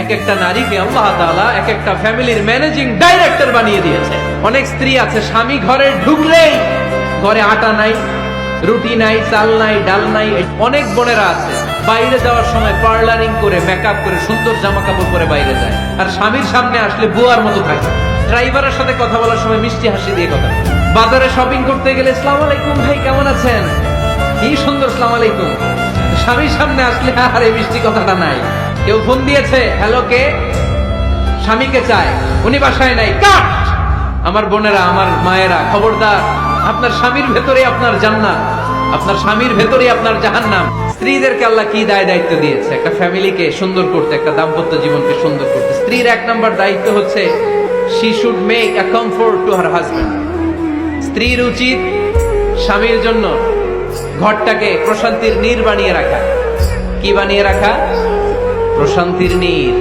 এক একটা নারীকে আল্লাহ তাআলা এক একটা ফ্যামিলির ম্যানেজিং ডাইরেক্টর বানিয়ে দিয়েছে। অনেক স্ত্রী আছে স্বামী ঘরে ঢুকলেই ঘরে আটা নাই, রুটি নাই, চাল নাই, ডাল নাই। অনেক বোনেরা আছে বাইরে যাওয়ার সময় পার্লারিং করে মেকআপ করে সুন্দর জামা কাপড় পরে বাইরে যায়, আর স্বামীর সামনে আসলে বুয়ার মতো থাকে। ড্রাইভারের সাথে কথা বলার সময় মিষ্টি হাসি দিয়ে কথা বলে। বাজারে শপিং করতে গেলে আসসালামু আলাইকুম ভাই কেমন আছেন, কি সুন্দর আসসালামু আলাইকুম। স্বামীর সামনে আসলে আর এই মিষ্টি কথাটা নাই। কেউ ফোন দিয়েছে, হ্যালো কে, স্বামীকে চায়, উনি বাসায় নাই, কাট। আমার বোনেরা, আমার মায়েরা, খবরদার, আপনার স্বামীর ভেতরে আপনার জান্নাত, আপনার স্বামীর ভেতরে আপনার জাহান্নাম। স্ত্রীদেরকে আল্লাহ কি দায়িত্ব দিয়েছে একটা ফ্যামিলিকে সুন্দর করতে, একটা দাম্পত্য জীবনকে সুন্দর করতে। স্ত্রীর এক নম্বর দায়িত্ব হচ্ছে she should make a comfort to her husband. স্ত্রীর উচিত স্বামীর জন্য ঘরটাকে প্রশান্তির নীড় বানিয়ে রাখা। কি বানিয়ে রাখা? প্রশান্তির নীড়।